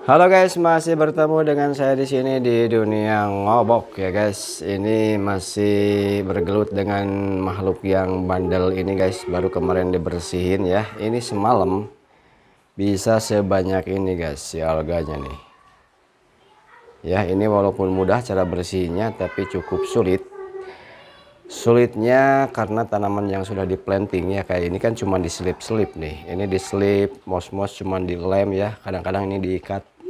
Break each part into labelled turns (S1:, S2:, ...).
S1: Halo guys, masih bertemu dengan saya di sini di dunia ngobok ya guys. Ini masih bergelut dengan makhluk yang bandel ini guys. Baru kemarin dibersihin ya. Ini semalam bisa sebanyak ini guys si alganya nih. Ya, ini walaupun mudah cara bersihnya tapi cukup sulit. Sulitnya karena tanaman yang sudah di planting ya, kayak ini kan cuma diselip-selip nih. Ini diselip, mos-mos cuma dilem ya. Kadang-kadang ini diikat.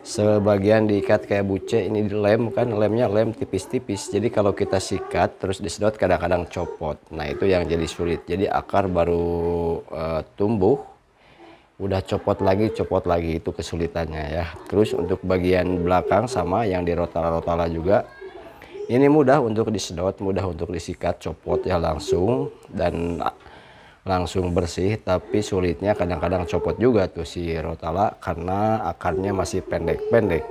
S1: Sebagian diikat kayak buce, ini dilem kan, lemnya lem tipis-tipis. Jadi kalau kita sikat terus disedot kadang-kadang copot. Nah, itu yang jadi sulit. Jadi akar baru tumbuh udah copot lagi itu kesulitannya ya. Terus untuk bagian belakang sama yang di rotala-rotala juga. Ini mudah untuk disedot, mudah untuk disikat, copot ya langsung dan langsung bersih, tapi sulitnya kadang-kadang copot juga tuh si rotala karena akarnya masih pendek-pendek.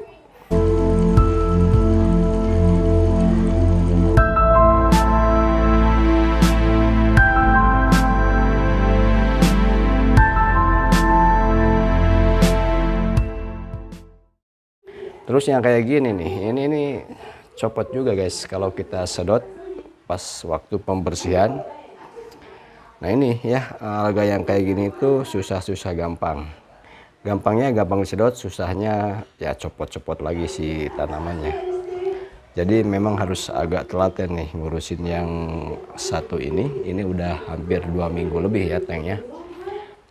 S1: Terus yang kayak gini nih, ini copot juga guys kalau kita sedot pas waktu pembersihan. Nah ini ya, alga yang kayak gini itu susah-susah gampang. Gampangnya gampang disedot, susahnya ya copot-copot lagi si tanamannya. Jadi memang harus agak telaten nih ngurusin yang satu ini. Ini udah hampir 2 minggu lebih ya tanknya.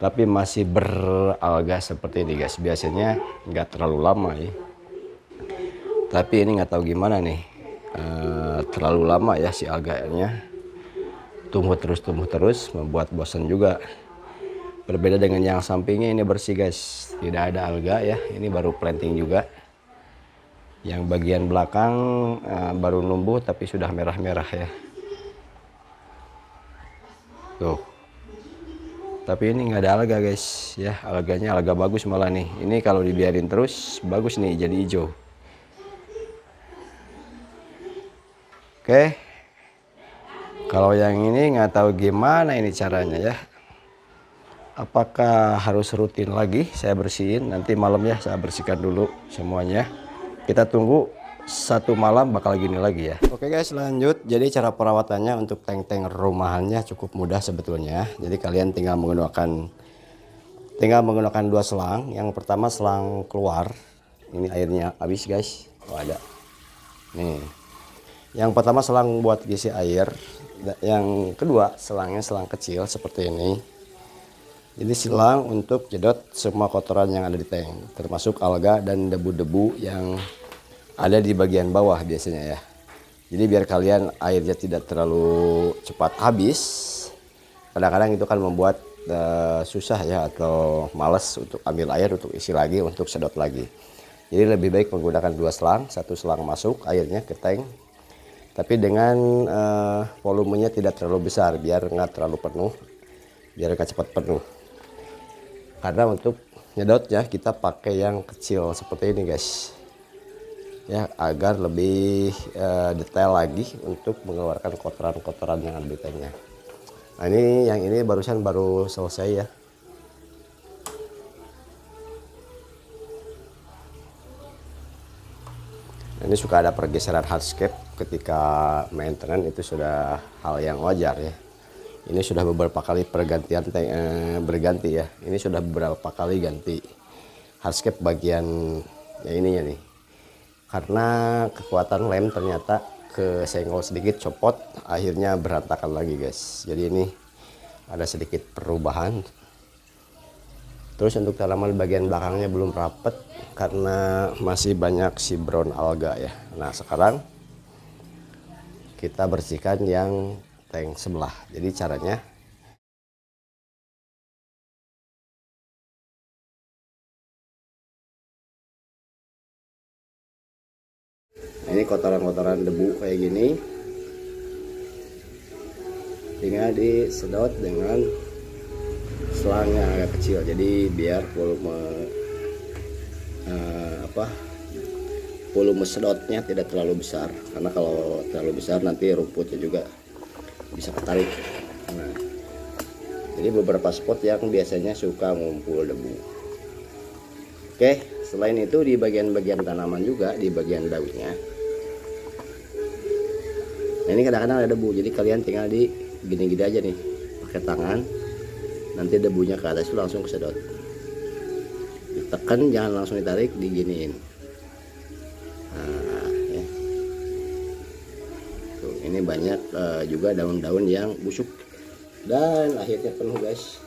S1: Tapi masih beralga seperti ini guys. Biasanya nggak terlalu lama ya. Tapi ini nggak tahu gimana nih. Terlalu lama ya si alganya. Tumbuh terus membuat bosan juga. Berbeda dengan yang sampingnya, ini bersih guys, tidak ada alga ya. Ini baru planting juga. Yang bagian belakang baru numbuh tapi sudah merah-merah ya. Tuh. Tapi ini nggak ada alga guys ya. Alganya alga bagus malah nih. Ini kalau dibiarin terus bagus nih jadi hijau. Oke. Kalau yang ini nggak tahu gimana ini caranya ya. Apakah harus rutin lagi saya bersihin? Nanti malam ya saya bersihkan dulu semuanya. Kita tunggu 1 malam bakal gini lagi ya. Oke guys, lanjut. Jadi cara perawatannya untuk tank-tank rumahannya cukup mudah sebetulnya. Jadi kalian tinggal menggunakan 2 selang. Yang pertama selang keluar. Ini airnya habis guys. Oh ada. Nih. Yang pertama selang buat isi air. Yang kedua selangnya selang kecil seperti ini. Jadi selang untuk jedot semua kotoran yang ada di tank, termasuk alga dan debu-debu yang ada di bagian bawah biasanya ya. Jadi biar kalian airnya tidak terlalu cepat habis. Kadang-kadang itu kan membuat susah ya atau males untuk ambil air untuk isi lagi, untuk sedot lagi. Jadi lebih baik menggunakan 2 selang, 1 selang masuk airnya ke tank. Tapi dengan volumenya tidak terlalu besar biar nggak terlalu penuh, biar nggak cepat penuh. Karena untuk nyedotnya kita pakai yang kecil seperti ini guys, ya agar lebih detail lagi untuk mengeluarkan kotoran-kotoran yang ada di tanknya. Nah ini yang ini barusan baru selesai ya. Ini suka ada pergeseran hardscape ketika maintenance, itu sudah hal yang wajar ya. Ini sudah beberapa kali pergantian berganti ya. Ini sudah beberapa kali ganti hardscape bagian ya ininya nih. Karena kekuatan lem ternyata kesenggol sedikit, copot, akhirnya berantakan lagi guys. Jadi ini ada sedikit perubahan. Terus untuk tanaman bagian belakangnya belum rapet karena masih banyak si brown alga ya. Nah sekarang kita bersihkan yang tank sebelah. Jadi caranya ini kotoran-kotoran debu kayak gini tinggal disedot dengan selang yang agak kecil. Jadi biar volume sedotnya tidak terlalu besar, karena kalau terlalu besar nanti rumputnya juga bisa ketarik. Nah, jadi beberapa spot yang biasanya suka ngumpul debu. Oke, Selain itu di bagian-bagian tanaman juga, di bagian daunnya. Nah ini kadang-kadang ada debu, jadi kalian tinggal di gini-gini aja nih, pakai tangan. Nanti debunya ke atas itu langsung kesedot. Ditekan, jangan langsung ditarik, diginiin. Nah, ya. Tuh, ini banyak juga daun-daun yang busuk dan akhirnya penuh guys.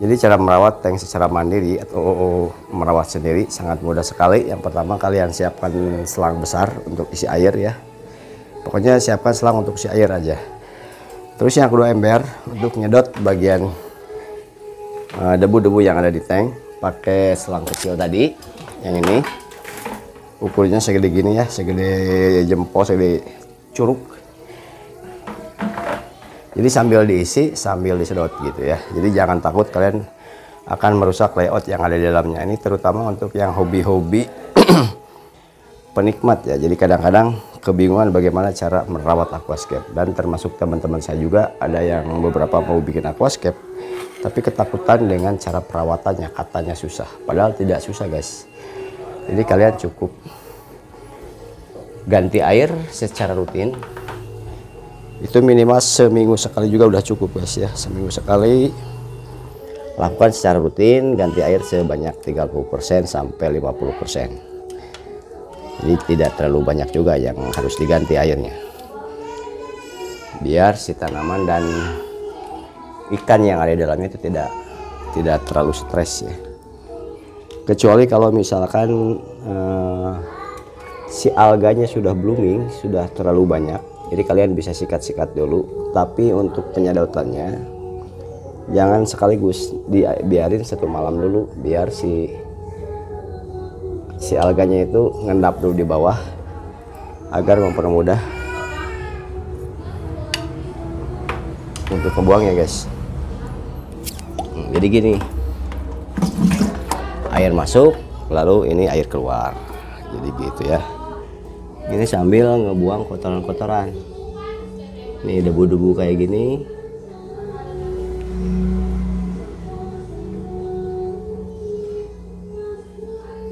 S1: Jadi cara merawat tank secara mandiri atau merawat sendiri sangat mudah sekali. Yang pertama kalian siapkan selang besar untuk isi air ya. Pokoknya siapkan selang untuk isi air aja. Terus yang kedua ember untuk nyedot bagian debu-debu yang ada di tank. Pakai selang kecil tadi, yang ini ukurnya segede gini ya, segede jempol, segede curug. Jadi sambil diisi, sambil disedot gitu ya. Jadi jangan takut kalian akan merusak layout yang ada di dalamnya. Ini terutama untuk yang hobi-hobi penikmat ya. Jadi kadang-kadang kebingungan bagaimana cara merawat aquascape. Dan termasuk teman-teman saya juga ada yang beberapa mau bikin aquascape, tapi ketakutan dengan cara perawatannya, katanya susah. Padahal tidak susah guys. Jadi kalian cukup ganti air secara rutin. Itu minimal seminggu sekali juga udah cukup guys ya. Seminggu sekali lakukan secara rutin, ganti air sebanyak 30% sampai 50%. Jadi tidak terlalu banyak juga yang harus diganti airnya, biar si tanaman dan ikan yang ada di dalamnya itu tidak terlalu stres ya. Kecuali kalau misalkan si alganya sudah blooming, sudah terlalu banyak, jadi kalian bisa sikat-sikat dulu. Tapi untuk penyedotannya jangan sekaligus, dibiarin 1 malam dulu biar si alganya itu ngendap dulu di bawah agar mempermudah untuk membuangnya guys. Jadi gini, air masuk lalu ini air keluar, jadi gitu ya. Ini sambil ngebuang kotoran-kotoran. Nih debu-debu kayak gini.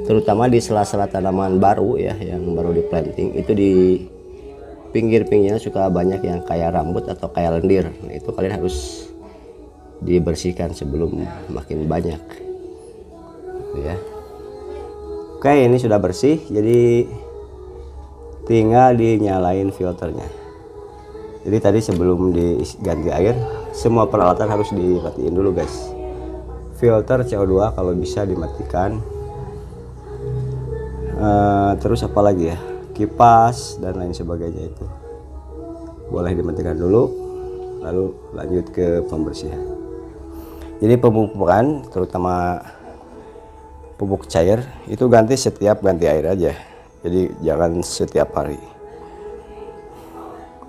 S1: Terutama di sela-sela tanaman baru ya, yang baru di planting, itu di pinggir-pinggirnya suka banyak yang kayak rambut atau kayak lendir. Nah, itu kalian harus dibersihkan sebelum makin banyak. Gitu ya. Oke, ini sudah bersih, jadi tinggal dinyalain filternya. Jadi tadi sebelum diganti air, semua peralatan harus dimatiin dulu guys. Filter CO2 kalau bisa dimatikan. Terus apa lagi ya, kipas dan lain sebagainya itu boleh dimatikan dulu, lalu lanjut ke pembersihan. Jadi pemupukan, terutama pupuk cair, itu ganti setiap ganti air aja. Jadi jangan setiap hari,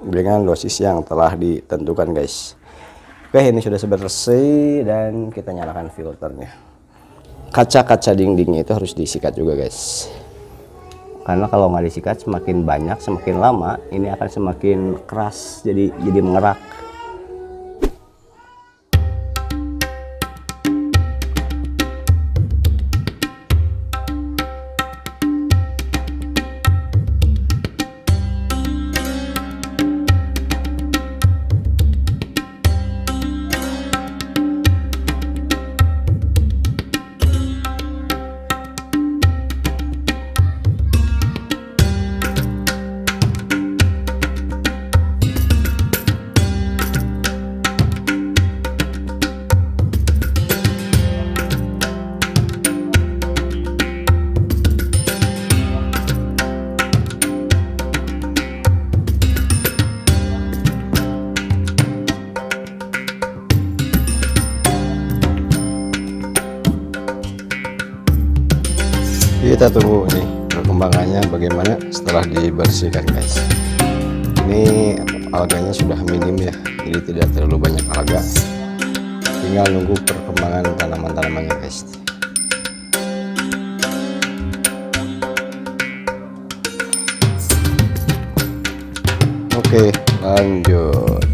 S1: dengan dosis yang telah ditentukan guys. Oke, ini sudah bersih dan kita nyalakan filternya. Kaca-kaca dindingnya itu harus disikat juga guys, karena kalau nggak disikat semakin banyak, semakin lama ini akan semakin keras, jadi mengerak. Kita tunggu nih perkembangannya bagaimana setelah dibersihkan guys. Ini alganya sudah minim ya, jadi tidak terlalu banyak alga. Tinggal nunggu perkembangan tanaman-tanamannya guys. Oke, lanjut.